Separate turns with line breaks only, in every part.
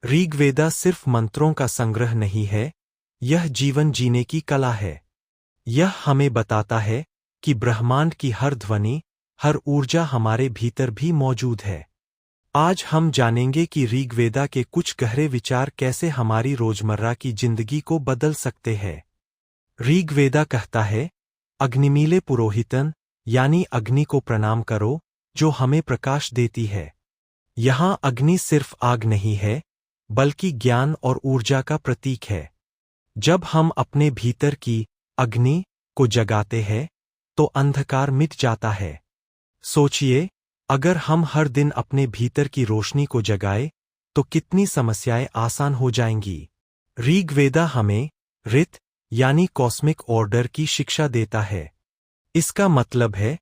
ऋग्वेदा सिर्फ मंत्रों का संग्रह नहीं है, यह जीवन जीने की कला है। यह हमें बताता है कि ब्रह्मांड की हर ध्वनि, हर ऊर्जा हमारे भीतर भी मौजूद है। आज हम जानेंगे कि ऋग्वेदा के कुछ गहरे विचार कैसे हमारी रोजमर्रा की जिंदगी को बदल सकते हैं। ऋग्वेदा कहता है, अग्निमीले पुरोहितन, यानी अग्नि को प्रणाम करो, जो हमें प्रकाश देती है। यहाँ अग्नि सिर्फ आग नहीं है, बल्कि ज्ञान और ऊर्जा का प्रतीक है। जब हम अपने भीतर की अग्नि को जगाते हैं, तो अंधकार मिट जाता है। सोचिए, अगर हम हर दिन अपने भीतर की रोशनी को जगाए, तो कितनी समस्याएं आसान हो जाएंगी। ऋग्वेदा हमें ऋत यानी कॉस्मिक ऑर्डर की शिक्षा देता है। इसका मतलब है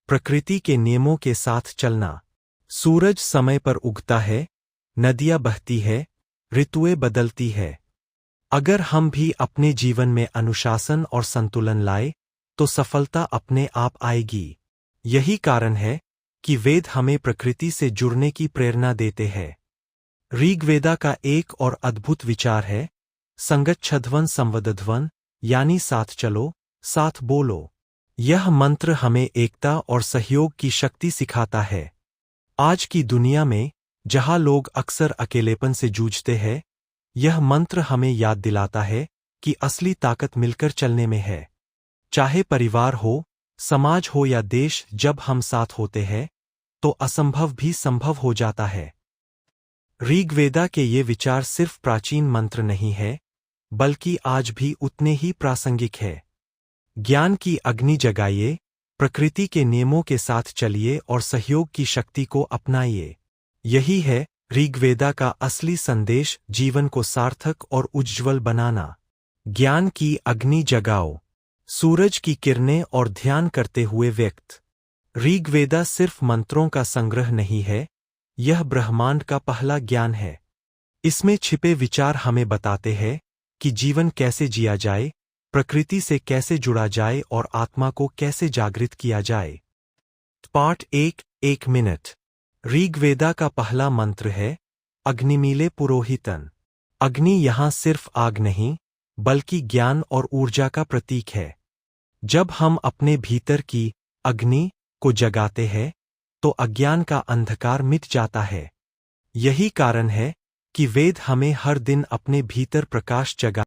प्रकृति के नियमों के साथ चलना। सूरज समय पर उगता है, नदियां बहती है, ऋतुएं बदलती है। अगर हम भी अपने जीवन में अनुशासन और संतुलन लाए, तो सफलता अपने आप आएगी। यही कारण है कि वेद हमें प्रकृति से जुड़ने की प्रेरणा देते हैं। ऋग्वेदा का एक और अद्भुत विचार है, संगच्छध्वन संवदध्वन, यानी साथ चलो, साथ बोलो। यह मंत्र हमें एकता और सहयोग की शक्ति सिखाता है। आज की दुनिया में, जहां लोग अक्सर अकेलेपन से जूझते हैं, यह मंत्र हमें याद दिलाता है कि असली ताकत मिलकर चलने में है। चाहे परिवार हो, समाज हो या देश, जब हम साथ होते हैं, तो असंभव भी संभव हो जाता है। ऋग्वेदा के ये विचार सिर्फ प्राचीन मंत्र नहीं है, बल्कि आज भी उतने ही प्रासंगिक है। ज्ञान की अग्नि जगाइए, प्रकृति के नियमों के साथ चलिए और सहयोग की शक्ति को अपनाइए। यही है ऋग्वेदा का असली संदेश, जीवन को सार्थक और उज्ज्वल बनाना। ज्ञान की अग्नि जगाओ, सूरज की किरणें और ध्यान करते हुए व्यक्त। ऋग्वेदा सिर्फ मंत्रों का संग्रह नहीं है, यह ब्रह्मांड का पहला ज्ञान है। इसमें छिपे विचार हमें बताते हैं कि जीवन कैसे जिया जाए, प्रकृति से कैसे जुड़ा जाए और आत्मा को कैसे जागृत किया जाए। पाठ 1 मिनट। ऋग्वेदा का पहला मंत्र है, अग्निमीले पुरोहितन। अग्नि यहाँ सिर्फ आग नहीं, बल्कि ज्ञान और ऊर्जा का प्रतीक है। जब हम अपने भीतर की अग्नि को जगाते हैं, तो अज्ञान का अंधकार मिट जाता है। यही कारण है कि वेद हमें हर दिन अपने भीतर प्रकाश जगा